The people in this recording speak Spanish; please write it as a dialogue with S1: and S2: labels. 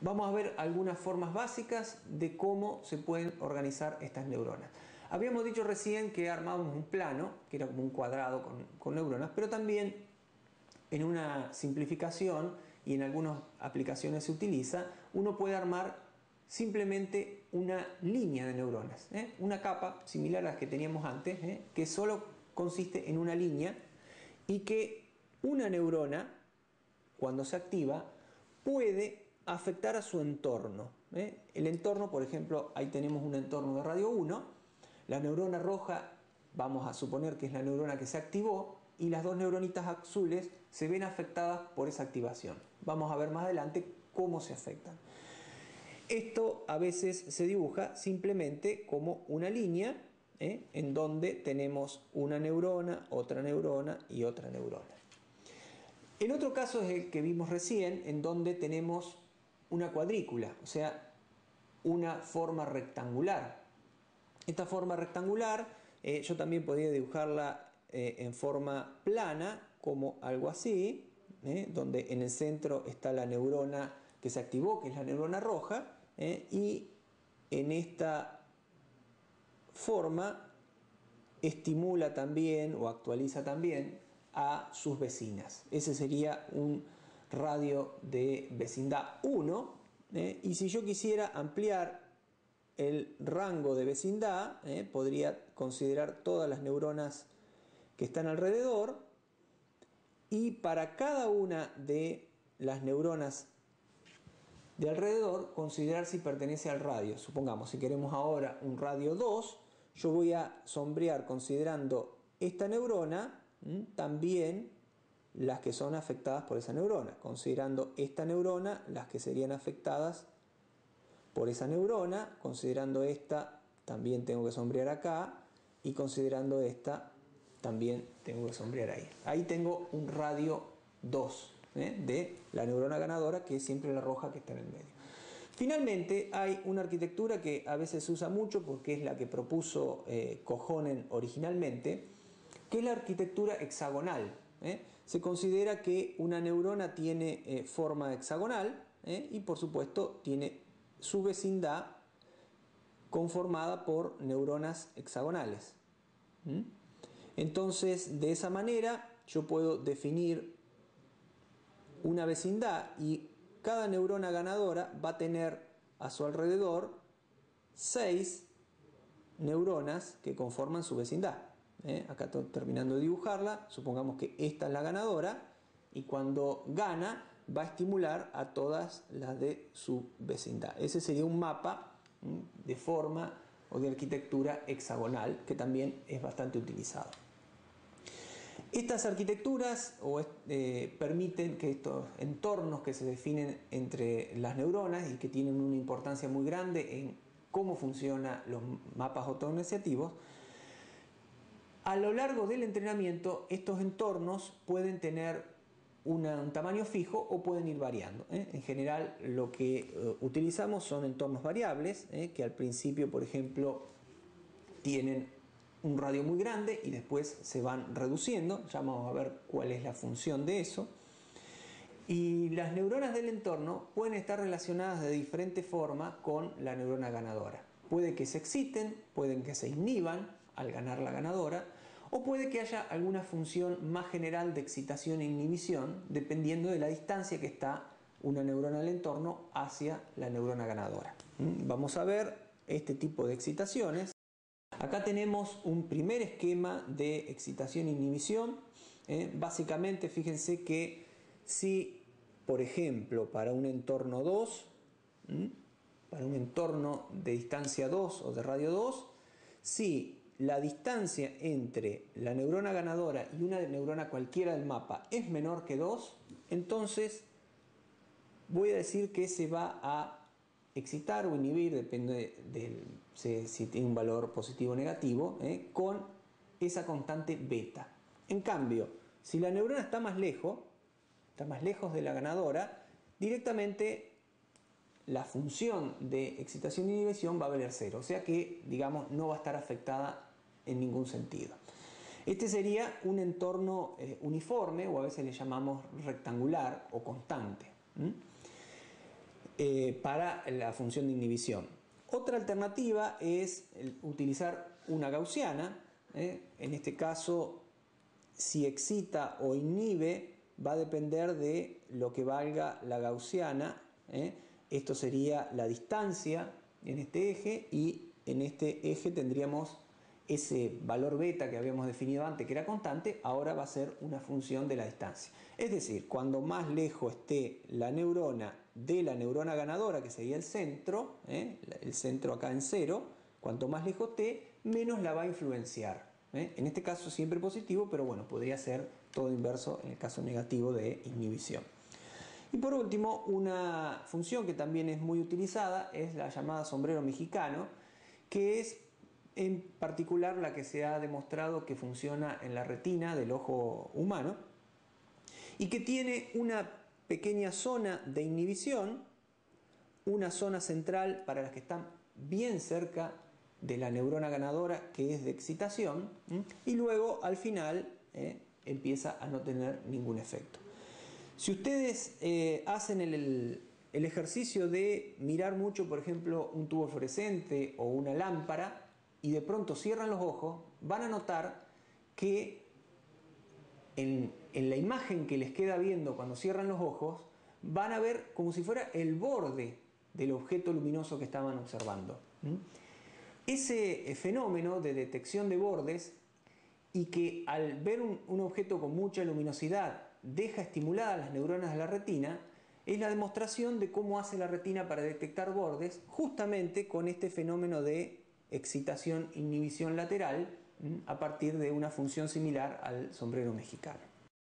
S1: Vamos a ver algunas formas básicas de cómo se pueden organizar estas neuronas. Habíamos dicho recién que armábamos un plano, que era como un cuadrado con neuronas, pero también en una simplificación y en algunas aplicaciones se utiliza, uno puede armar simplemente una línea de neuronas, una capa similar a las que teníamos antes, que solo consiste en una línea y que una neurona, cuando se activa, puede afectar a su entorno. El entorno, por ejemplo, ahí tenemos un entorno de radio 1, la neurona roja, vamos a suponer que es la neurona que se activó, y las dos neuronitas azules se ven afectadas por esa activación. Vamos a ver más adelante cómo se afectan. Esto a veces se dibuja simplemente como una línea, en donde tenemos una neurona, otra neurona y otra neurona. El otro caso es el que vimos recién, en donde tenemos una cuadrícula, o sea, una forma rectangular. Esta forma rectangular yo también podría dibujarla en forma plana, como algo así, donde en el centro está la neurona que se activó, que es la neurona roja, y en esta forma estimula también o actualiza también a sus vecinas. Ese sería un radio de vecindad 1, y si yo quisiera ampliar el rango de vecindad, podría considerar todas las neuronas que están alrededor, y para cada una de las neuronas de alrededor considerar si pertenece al radio. Supongamos, si queremos ahora un radio 2, yo voy a sombrear considerando esta neurona, también las que son afectadas por esa neurona, considerando esta neurona las que serían afectadas por esa neurona, considerando esta también tengo que sombrear acá, y considerando esta también tengo que sombrear ahí. Ahí tengo un radio 2 de la neurona ganadora, que es siempre la roja que está en el medio. Finalmente hay una arquitectura que a veces se usa mucho porque es la que propuso Kohonen originalmente, que es la arquitectura hexagonal. Se considera que una neurona tiene forma hexagonal, y por supuesto tiene su vecindad conformada por neuronas hexagonales. Entonces, de esa manera yo puedo definir una vecindad, y cada neurona ganadora va a tener a su alrededor 6 neuronas que conforman su vecindad. Acá estoy terminando de dibujarla. Supongamos que esta es la ganadora, y cuando gana va a estimular a todas las de su vecindad. Ese sería un mapa de forma o de arquitectura hexagonal, que también es bastante utilizado. Estas arquitecturas permiten que estos entornos que se definen entre las neuronas y que tienen una importancia muy grande en cómo funcionan los mapas autoasociativos, a lo largo del entrenamiento estos entornos pueden tener un tamaño fijo o pueden ir variando. En general lo que utilizamos son entornos variables, que al principio, por ejemplo, tienen un radio muy grande y después se van reduciendo. Ya vamos a ver cuál es la función de eso. Y las neuronas del entorno pueden estar relacionadas de diferente forma con la neurona ganadora. Puede que se exciten, pueden que se inhiban al ganar la ganadora, o puede que haya alguna función más general de excitación e inhibición, dependiendo de la distancia que está una neurona del entorno hacia la neurona ganadora. Vamos a ver este tipo de excitaciones. Acá tenemos un primer esquema de excitación e inhibición. Básicamente, fíjense que si, por ejemplo, para un entorno 2, para un entorno de distancia 2 o de radio 2, si la distancia entre la neurona ganadora y una neurona cualquiera del mapa es menor que 2, entonces voy a decir que se va a excitar o inhibir, depende de si tiene un valor positivo o negativo, con esa constante beta. En cambio, si la neurona está más lejos de la ganadora, directamente la función de excitación e inhibición va a valer 0, o sea que, digamos, no va a estar afectada en ningún sentido. Este sería un entorno uniforme, o a veces le llamamos rectangular o constante. para la función de inhibición. Otra alternativa es utilizar una gaussiana. En este caso, si excita o inhibe va a depender de lo que valga la gaussiana. Esto sería la distancia en este eje, y en este eje tendríamos ese valor beta que habíamos definido antes, que era constante, ahora va a ser una función de la distancia. Es decir, cuando más lejos esté la neurona de la neurona ganadora, que sería el centro acá en 0, cuanto más lejos esté, menos la va a influenciar. En este caso siempre positivo, pero bueno, podría ser todo inverso en el caso negativo de inhibición. Y por último, una función que también es muy utilizada es la llamada sombrero mexicano, que es en particular la que se ha demostrado que funciona en la retina del ojo humano y que tiene una pequeña zona de inhibición, una zona central para las que están bien cerca de la neurona ganadora, que es de excitación, y luego al final empieza a no tener ningún efecto. Si ustedes hacen el ejercicio de mirar mucho, por ejemplo, un tubo fluorescente o una lámpara, y de pronto cierran los ojos, van a notar que en la imagen que les queda viendo cuando cierran los ojos, van a ver como si fuera el borde del objeto luminoso que estaban observando. Ese fenómeno de detección de bordes, y que al ver un objeto con mucha luminosidad deja estimuladas las neuronas de la retina, es la demostración de cómo hace la retina para detectar bordes, justamente con este fenómeno de excitación-inhibición lateral, a partir de una función similar al sombrero mexicano.